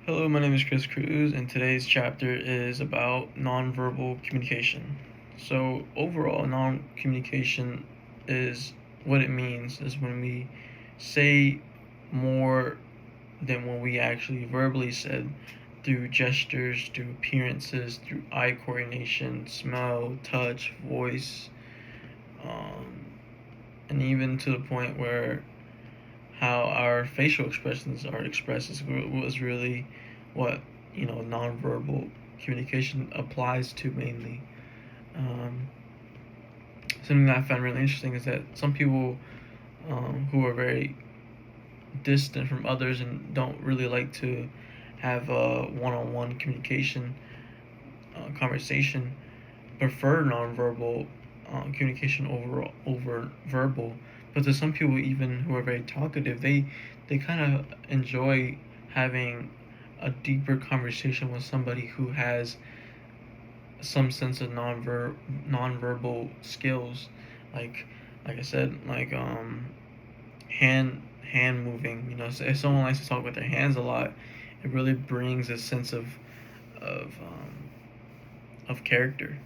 Hello, my name is Chris Cruz, and today's chapter is about nonverbal communication. So, overall, non communication is what it means is when we say more than what we actually verbally said through gestures, through appearances, through eye coordination, smell, touch, voice, um, and even to the point where how our facial expressions are expressed was really what nonverbal communication applies to mainly. Um, Something that I found really interesting is that some people who are very distant from others and don't really like to have a one-on-one communication conversation prefer nonverbal communication over verbal. But to some people, even who are very talkative, they kind of enjoy having a deeper conversation with somebody who has some sense of nonverbal skills, like like I said, like hand moving. If someone likes to talk with their hands a lot, it really brings a sense of um, of character.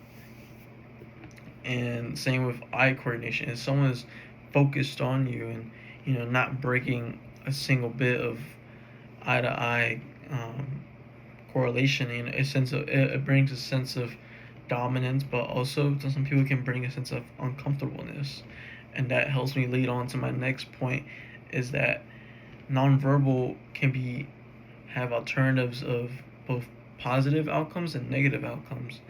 And same with eye coordination. If someone is focused on you and not breaking a single bit of eye to eye correlation, a sense of it brings a sense of dominance, but also to some people can bring a sense of uncomfortableness, and that helps me lead on to my next point, is that nonverbal can be have alternatives of both positive outcomes and negative outcomes.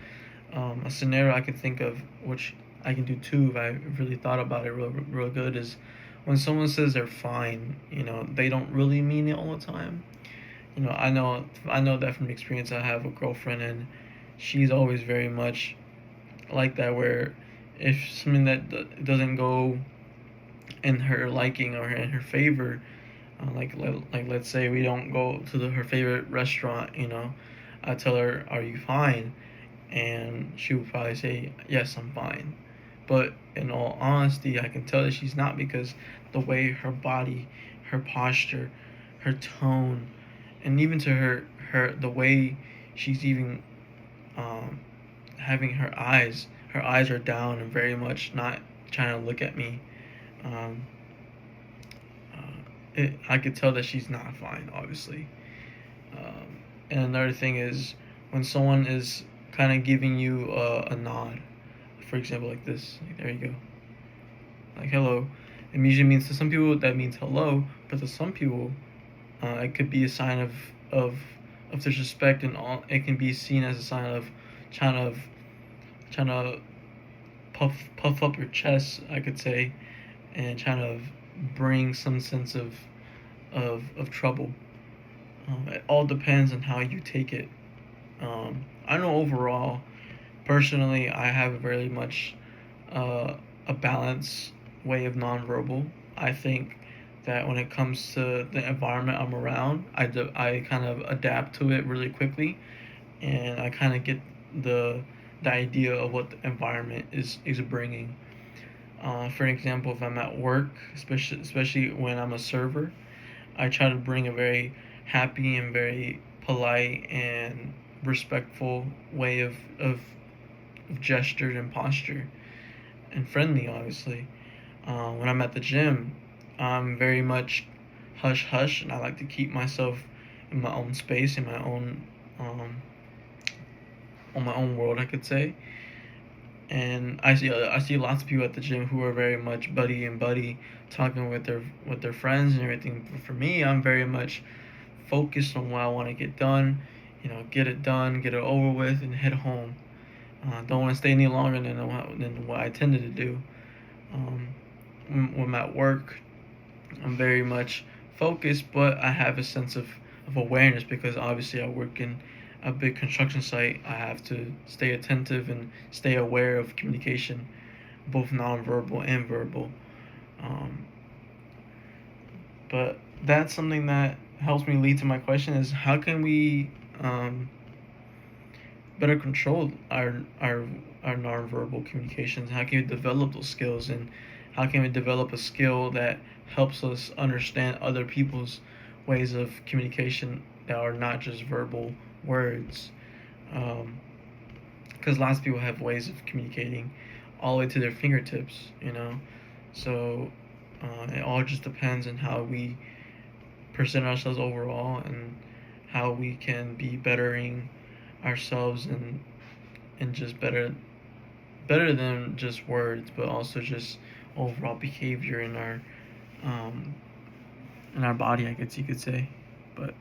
A scenario I can think of, which I can do too if I really thought about it real good, is when someone says they're fine. They don't really mean it all the time. I know that from experience. I have a girlfriend, and she's always very much like that. Where if something that doesn't go in her liking or in her favor, like let's say we don't go to her favorite restaurant. I tell her, "Are you fine?" And she would probably say, "Yes, I'm fine." But in all honesty, I can tell that she's not, because the way her body, her posture, her tone, and even to the way she's even um, having her eyes are down and very much not trying to look at me. Um, I could tell that she's not fine, obviously. And another thing is when someone is kind of giving you a nod, for example, like this. Like, there you go. Like hello. It usually means, to some people that means hello, but to some people, it could be a sign of of disrespect, and all. It can be seen as a sign of trying to trying to puff up your chest, I could say, and trying to bring some sense of trouble. It all depends on how you take it. I know overall, personally, I have very much a balanced way of nonverbal. I think that when it comes to the environment I'm around, I kind of adapt to it really quickly, and I kind of get the the idea of what the environment is bringing. For an example, if I'm at work, especially when I'm a server, I try to bring a very happy and very polite and respectful way of gesture and posture, and friendly, obviously. When I'm at the gym, I'm very much hush hush, and I like to keep myself in my own space, in my own on my own world, I could say. And I see lots of people at the gym who are very much buddy and buddy, talking with their friends and everything. But for me, I'm very much focused on what I want to get done. Get it done, get it over with, and head home. Don't want to stay any longer than what I tended to do. Um, when I'm at work, I'm very much focused, but I have a sense of awareness, because obviously I work in a big construction site. I have to stay attentive and stay aware of communication, both nonverbal and verbal. Um, but that's something that helps me lead to my question: is how can we better control our nonverbal communications? How can we develop those skills, and how can we develop a skill that helps us understand other people's ways of communication that are not just verbal words. Because lots of people have ways of communicating all the way to their fingertips, you know. So it all just depends on how we present ourselves overall and how we can be bettering ourselves and just better than just words, but also just overall behavior um in our body, I guess you could say. But